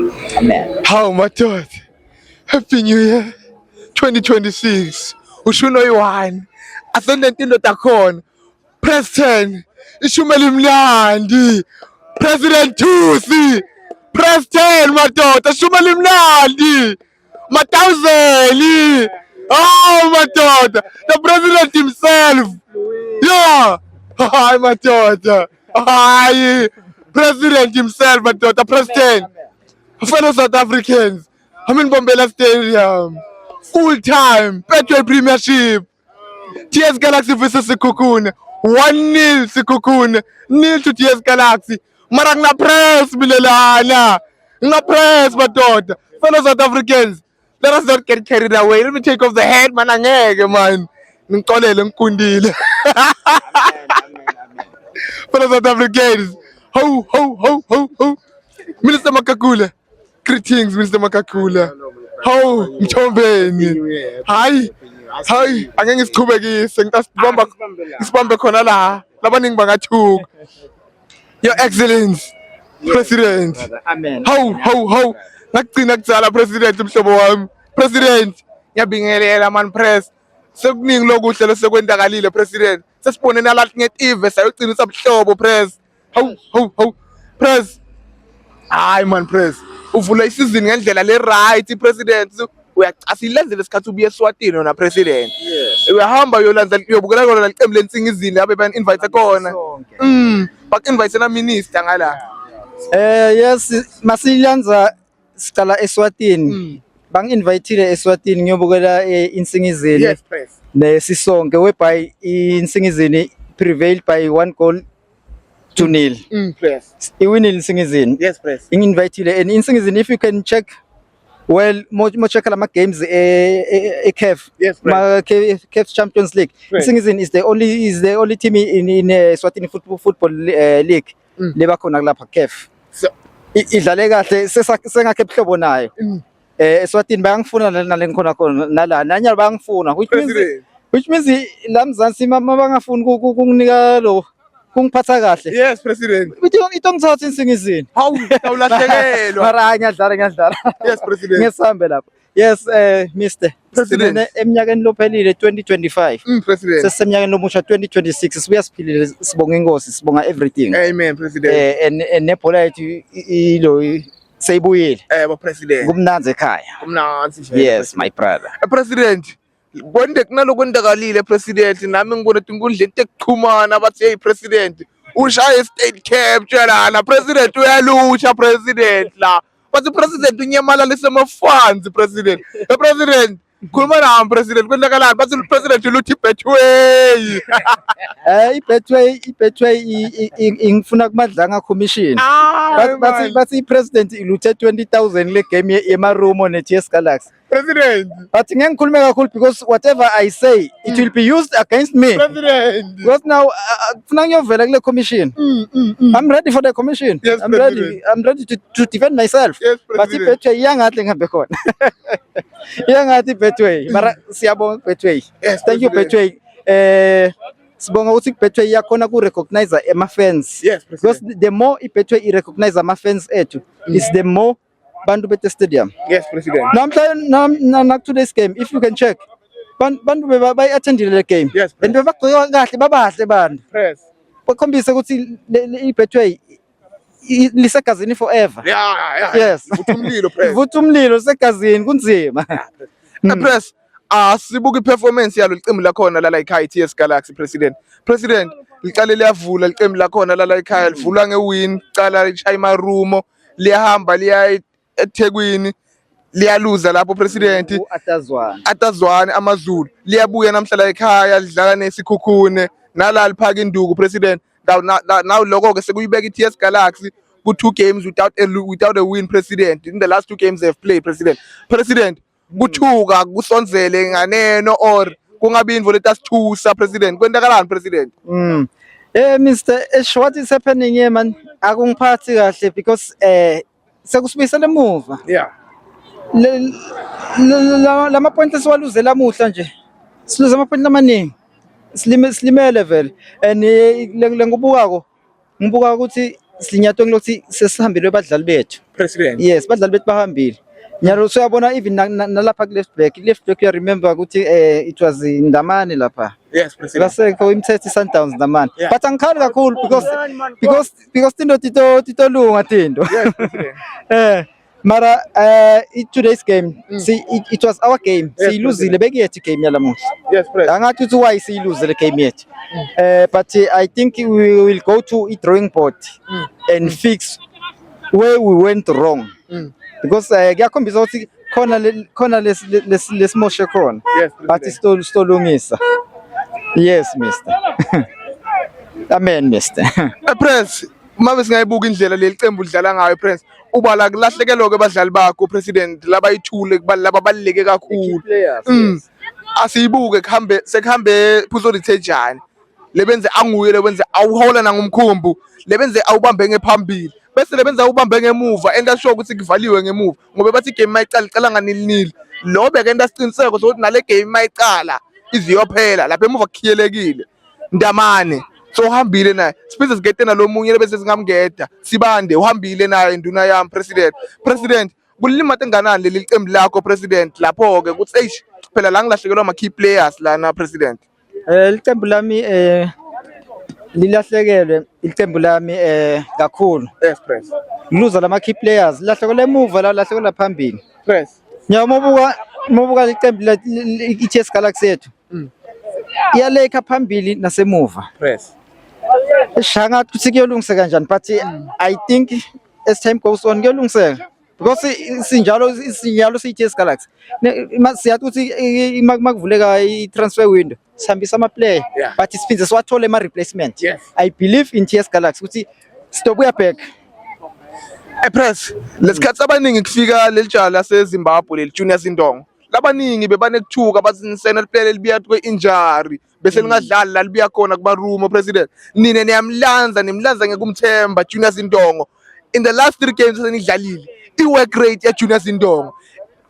Amen. How madoda? Happy New Year 2026. Ushuno yi-1. Asendenti indoda khona. Preston. Ishume limnandi. President Tusi. Preston madoda. Ishume limnandi. Matawuzeli. Oh madoda. The president himself. Yeah. Hi madoda. Hi. President himself madoda. Preston. Fellow South Africans, I'm in Bombela Stadium. Full time, Betway Premiership. TS Galaxy versus Sekhukhune. 1-0 Sekhukhune, 0 to TS Galaxy. Mara ngina press bilelana. Ngina press madoda. Fellow South Africans, let us not get carried away. Let me take off the head, man. Angeke man. Ngixolele ngikundile. Fellow South Africans. Ho. Minister Makakula. Greetings, Mr. Makakula. How Mthombeni? Hi, angeke ngisichubekise ngisibambe khona la. Labaningi bangathuka. Your Excellency, President. Amen. How. Ngagcina kutsala President mhlobo wami. President, ngiyabingelela man press. Sekuningi lokuhle lesekwenzakalile President. Sesibone nalathi ngetive sayogcina sabuhlobo press. How. Press. Hayi man press. Uvula isizini ngendlela le right president uyacasile lesikhathi ubuye eSwatini wona president uyahamba uyobukela kona licembu lensingizini abe ban invite khona bak invite na minister ngala Yes, masilanza siqala eSwatini. Bang inviteile eSwatini ngiyobukela insingizini. Yes press. Nesisonke whereby insingizini prevailed by 1-0. Press. Iwinile insingizini. Yes press. Inviteile and insingizini, if you can check well mo check la games CAF. Yes, CAF Champions League. Right. Insingizini is the only team in Swatini football league leba khona lapha CAF. So Idlale kahle sengakhe ebhlobo nayo. Eswatini bayangifuna nalengkhona nala nanya bayangifuna which means la Mzansi mama bangafuni kunginika lo kungiphatha kahle. Yes president. Ito ngithatha insingizini. How ulahlekelwa. Mara ngiyadlala. Yes president. Ngesambe lapho. Yes Mr. President. Eminyakeni lophelile 2025. President. Sesemnyakeni lomusha 2026 sibuya siphilile sibonga inkosi sibonga everything. Amen president. And nebhola yethu ilo seyibuyile. President. Kumnanzi ekhaya. Kumnanzi nje. Yes my brother. President, konde kunalokwentakalile president nami ngibona tinkundleni tekuchumana bathi hey president ushaya state capture lana president uyalusha president la bathi president unyamalala sema-funds president president khuluma nami president kwenzakalani bathi president luthi Betway iBetway ingifuna kumadlanga commission bathi ipresident iluthe 20,000 le game yemarumo neTS Galaxy. President, But ngeke ngikhulume kakhulu because whatever I say it will be used against me. president. Because now kufuna ngiyovela kule commission. I'm ready for the commission. Yes, I'm President. ready to defend myself. Yes, But President. iBetway iyangathi ngihambe khona. Iyangathi iBetway. Mara siyabonga iBetway. Yes, Thank you President. Betway. Sibonga ukuthi iBetway iyakhona ku recognize ama fans. Yes, Because president. the more iBetway I recognize ama fans ethu is the more bantu bete stadium. Yes, president. Now today's game, if you can check, bantu bayi-attendile le game. Yes, and babagcoka kahle babahle bantu. Press. Bakhombisa ukuthi iBetway lisegazini forever. Yeah. Yes. Uthumlilo press. Vutha umlilo segazini kunzima. Press. Sibuka iperformance yalo licembu lakhona la ekhaya iTS Galaxy president. President, licale liyavula licembu lakhona la ekhaya livula ngewin, cala lishaya imarumo, liyahamba liya eThekwini, liyaluza lapho president. Atazwane amaZulu. Liyabuya namhla ekhaya lidlala neSekhukhune, nala liphaka induku president. Now lokho ke sekuyibeka iTS Galaxy ku 2 games without a win president. In the last 2 games they have played president. President kuthuka kusonzele nganeno or kungabi indvo letasithusa president kwenzakalani president. Mr. What is happening here man akungiphathi kahle because sekusibuyisela emuva. Yeah. Lama point esiwaluze lamuhla nje siluze ama point amaningi silimele vele and ngibukako ukuthi silinyato ngilokuthi sesihambile abadlali bethu. President. Yes, badlali bethu bahambile. Nyalo siyabona even nalapha ku left back you remember ukuthi it was Ndamane lapha. Yes, President. Basekho imthetho Sundowns Ndamane. Yeah. But angikhali kakhulu because Tito lunga Tindo. Yes, President. Mara today's game see it was our game. Yes, Siyiluzile bekuyethu game yalamuhla. Yes, President. Angathi uthi why siyiluzile le game yethu. But I think we will go to a drawing board and fix where we went wrong. Because kuyakhombisa ukuthi khona lesimoshe khona. Yes, But stolungisa. Yes, mister. Amen, mister. Prince, mabe singayibuka indlela leli qembu lidlala ngayo Prince. Uba la kulahlekelwa ke abadlali bakho President laba yithule kubali laba balileke kakhulu. Asiyibuke sekuhambe Phuzo Lithejane. Lebenze anguye lebenze awuhola nangumkhumbu. Lebenze awubambe ngephambili. Bese lebenza ubambe ngemuva enda sure ukuthi kuvaliwe ngemuva ngoba bathi game mayiqala nganilini lobe ke enda siqiniseko sokuthi nale game mayiqala iziyophela lapha emuva kukhiyelekile Ndamane so uhambile naye siphinde sigete nalomunye bese singamgeda Sibande uhambile naye induna yami president kulimata enganani leli qembu lakho President lapho ke kuthi eish phela la ngilahlekelwa ama key players lana President Iqembu lami lilahlekelwe iqembu lami kakhulu. Yes Prince. Luza lama key players lahlekelwe emuva la lahlekelwe phambili. Prince. Nyamobuka iqembu iChess Galaxy yethu. Iyaleka phambili nasemuva. Prince. Shanga kuthi kuyolungisa kanjani but I think as time goes on kuyolungiseka because sinjalo siChess Galaxy. Siyathi ukuthi makuvuleka itransfer window sihambisa ama player but siphinde siwathole ama replacement. Yes. I believe in Chess Galaxy ukuthi stop uyaback. Press lesikhathi abaningi kufika lelijala laseZimbabwe leli Junior Zindongo labaningi bebanekuthuka bazinisena liplayer elibiya kwe-injury bese lingadlali la libiya khona kuba room President nine nimlanza ngekumthemba Junior Zindongo in the last 3 games enidlalile i-work rate ya Junior Zindongo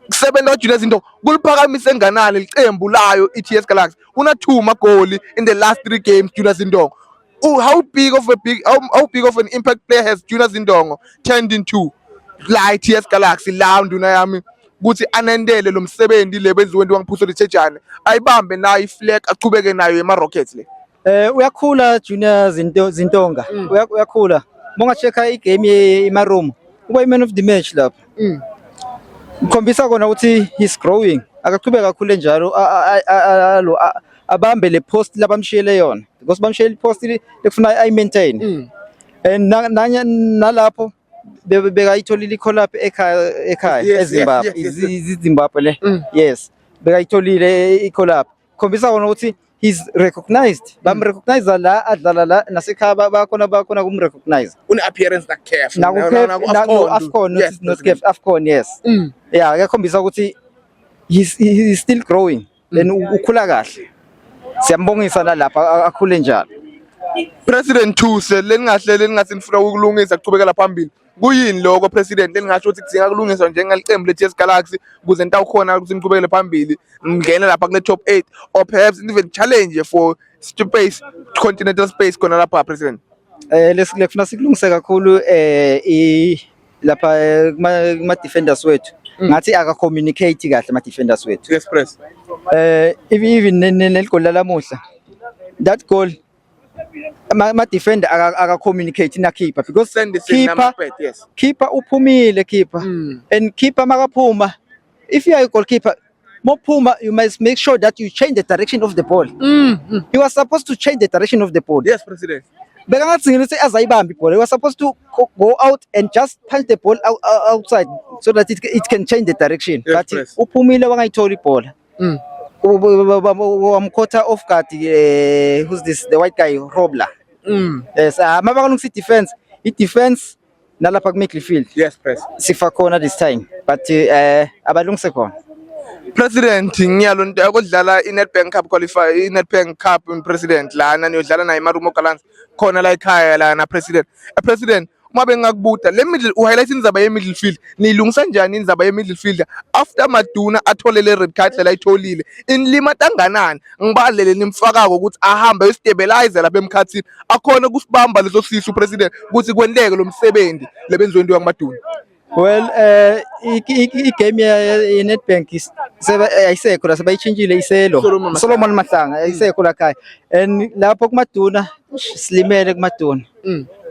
kusebenza Junior Zindongo kuliphakamise enganani liqembu layo iChess Galaxy una 2 magoli in the last 3 games Junior Zindongo. How big of an impact player has Junior Zindongo turned into like TS Galaxy la nduna yami ukuthi anendele lo msebenzi le benziwe ndiwangiphuso Lithejane ayibambe nayo iflag aqhubeke nayo ema Rockets le uyakhula Junior Zintonga uyakhula monga checka igame yeMaromo uba iman of the match lapha ukhombisa kona ukuthi he's growing akaqhubeka kakhulu njalo abambe le post labamshiyele yona because bamshiyele post lekufuna I maintain and nalapho bekayitholile iCallUp ekhaya eZimbabwe iZimbabwe le yes bekayitholile iCallUp khombisa kona ukuthi he's recognized bamrecognize la adlala la nasekhaya bakhona kumrecognize une appearance na caref no Afcon not caref Afcon yes yeah yakhombisa ukuthi he's still growing and ukhula kahle siyambongisa nalapha akhule njalo President Thuse leningahlele ningathi nifuna ukulungisa kuqhubekela phambili kuyini lokho President leningasho ukuthi kudinga kulungiswa njengaliqembu leChess Galaxy ukuze nitawukhona ukuthi niqhubekele phambili ngene lapha kule top 8 or perhaps even challenge for space continental space khona lapha President lesikufuna sikulungise kakhulu lapha kuma defenders wethu ngathi aka communicate kahle ama defenders wethu yes press even neligoli lamuhla that goal ama defender aka communicate na keeper because keeper uphumile keeper and keeper makaphuma if you are a goalkeeper mophuma you must make sure that you change the direction of the ball you are supposed to change the direction of the ball yes President bekangathingile ukuthi azayibamba ibhola you are supposed to go out and just punch the ball outside so that it can change the direction yes, but uphumile wangayithola ibhola wamkhotha off guard who's this the white guy Robler yes mabakalungisa i-defense nalapha ku midfield yes press sifa khona this time but abalungise khona President ngiyalo into yakudlala iNedbank Cup qualify iNedbank Cup President lana niyodlala naye eMarumo Gallants khona la ekhaya lana President uma bengakubuda le middle uhighlight indaba ye middle field nilungisa njani indaba ye middle fielder after Maduna athole le red card la itholile inlima tanganani ngibalele nimfakako ukuthi ahambe uyostabilize lapha emkhathini akhona kusibamba leso sisu president ukuthi kwendeke lo msebenzi lebenzweni kwaMaduna. Well, i-game ye-Nedbank ayisekho la sebayichinjile iselo Solomon Mahlanga ayisekho la khaya and lapho kuMaduna silimele kuMaduna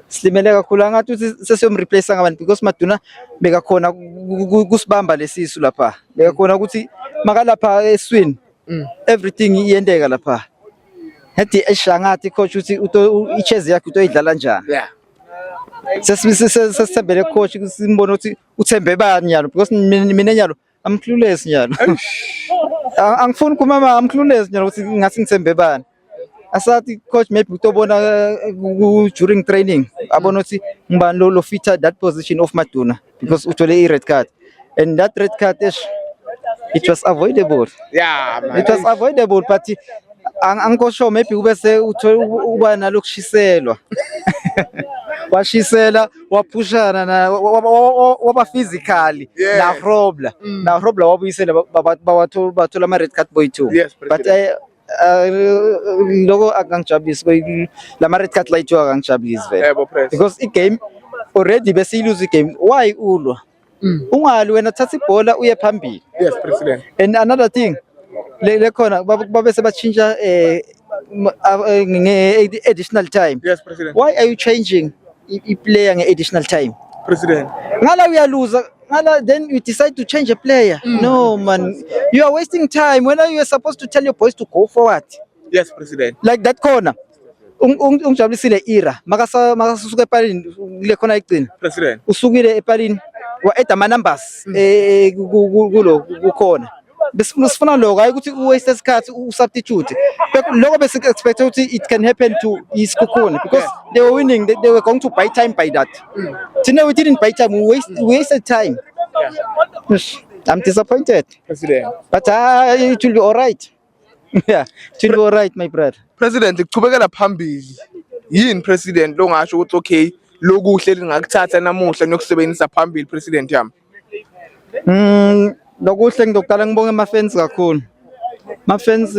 silimele kakhulu angathi sesiyomreplace ngabantu because Maduna bekakhona kusibamba lesisu lapha bekakhona ukuthi makalapha eswini everything iyendeka lapha hathi eshangathi coach uthi icheze yakhe utoyidlala njani. Sesithembele coach simbona ukuthi uthembe bani nyalo because mina nyalo I'm clueless nyalo angifuni kumama I'm clueless nyalo ukuthi ngathi ngithembe bani asathi coach maybe utobona during training abona ukuthi ngibani lo fitter that position of Maduna because uthole i-red card and that red card it was avoidable man. It was avoidable but angikho sure maybe ubese uba nalokushiselwa washisela wapushana na waba physically na Robla wabuyisela bathola ama red card boy too but logo akangijabulisi la red card light akangijabulisi vele because i game already bese lose game why ulwa ungali wena thatha ibhola uye phambili. Yes president. And another thing le khona babe sebachinja additional time. Yes president. Why are you changing i-player nge-additional time? President. Ngala uyaluza ngala then you decide to change a player. No man, you are wasting time when you are supposed to tell your boys to go forward. Yes president. Like that corner ungijabulisile era makasuka epalini le khona igcina president usukile epalini wa add ama numbers kulo kukhona besifuna lokho hayi ukuthi uwaste isikhathi usubstitute lokho bese expect ukuthi it can happen to isikhukhuni because they were winning they were going to buy time by that today we didn't buy time we wasted time. I'm disappointed president but it will be all right. Yeah, it will be all right my brother. President kuchubekela phambili yini president lo ngasho ukuthi okay lokuhle lingakuthatha namuhla nokusebenzisa phambili president yami. Lokuhle ngidokala ngibonge ama-fans kakhulu. Ma-fans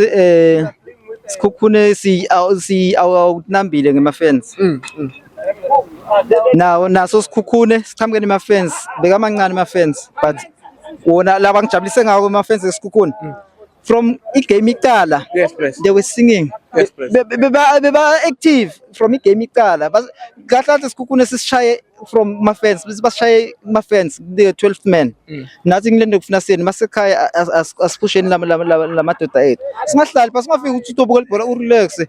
sikhukhune awunambile ngema-fans. Naso sikhukhune siqhamuke nema-fans bekamancane ama-fans but wona laba ngijabulise ngako ama-fans esikhukhune. From igame iqala they were singing. Yes, beba active from igame iqala kahle sikhukhune sishaye from ma-fans bashaye ma-fans the 12th man nathi ngilende kufuna seni masekhaya asiphusheni lamadoda ethu singahlali phasi singafiki ukuthi utobuka libhola urelax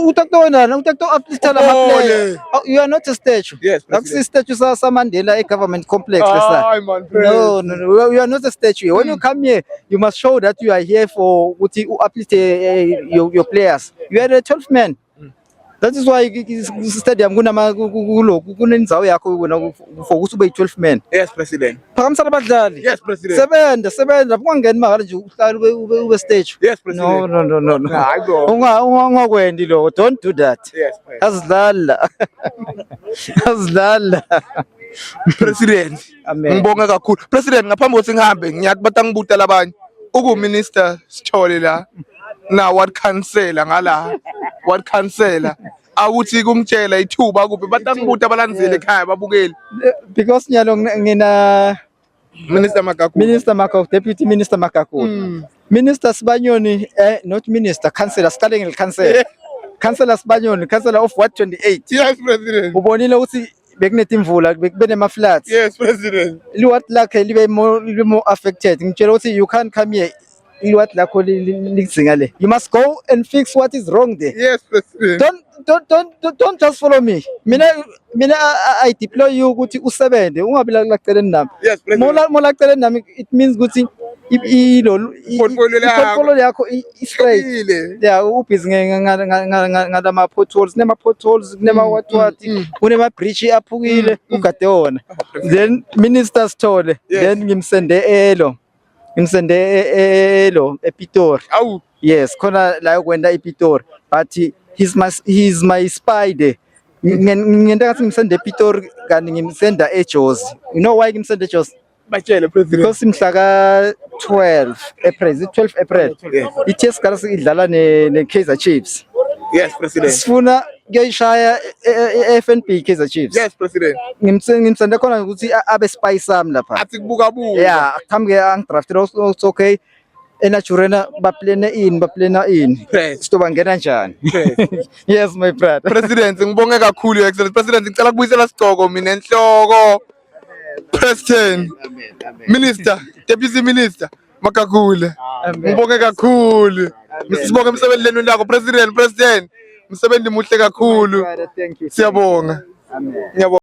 utakutona utakutona ama-player you are not a statue. Yes, akusi statue saMandela e-government complex no you are not a statue when you come here you must show that you are here for ukuthi uplift your players. You are the 12th man. That is why stadium kunendzawo yakho wena for ukuthi ube 12th man. Yes president. Phakamisana abadlali. Yes president. Sebenza ungangeni mahala nje uhlala ube stage. Yes president. No. Hayi go. Ungakwendi lo, don't do that. Yes president. Asidlala. President. Ngibonga kakhulu. President ngaphambi kokuthi ngihambe ngiyakubatha ngibuta labanye. Minister Sithole la na ward councillor ngala ward councillor awuthi kumtshela ithuba kuphi batangibuta abalandzele ekhaya babukeli because nyalo ngina Minister Makaku Deputy Minister Makaku Minister Sibanyoni not Minister Councillor siqale ngelicancel Councillor Sibanyoni Councillor of Ward 28. Yes president. Ubonile ukuthi bekunethi imvula bekubene ama floods. Yes president. Liwat lakhe libe more affected ngitshela ukuthi you can't come here liwat lakho ligcinga le you must go and fix what is wrong there. Yes president. Don't just follow me mina I deploy you ukuthi usebende ungabi laceleni nami. Yes president. Mola laceleni nami it means ukuthi portfolio yakho straight. Yeah ubhizi ngalama potholes nema potholes kunema what kunema bridge aphukile ugade wona then minister Sithole then ngimsende ePitori. Yes khona la yokwenda ePitori but he's my spy there ngiyenta ngathi ngimsenda ePitori kanti ngimsenda eJozi. You know why ngimsenda eJozi? Batshele president. Because mhla ka 12 April, 12 April. I-TS Galaxy idlala ne-Kaizer Chiefs. Yes president. Sifuna kuyayishaya e-FNB Kaizer Chiefs. Yes president. Ngimsenda khona ukuthi abe spy sami lapha. Athi kubuka buka. Yeah, akhambe angidraftile also okay. Enajurena baplena in. Sitoba ngena njani? Yes my brother. President ngibonge kakhulu your excellency. President ngicela kubuyisela sigcoko mina enhloko. President. Minister, Deputy Minister Makakule. Ngibonge kakhulu. Sibonge emsebenzini lakho President. Msebenzi muhle kakhulu. Thank you. Siyabonga. Amen. Ngiyabonga.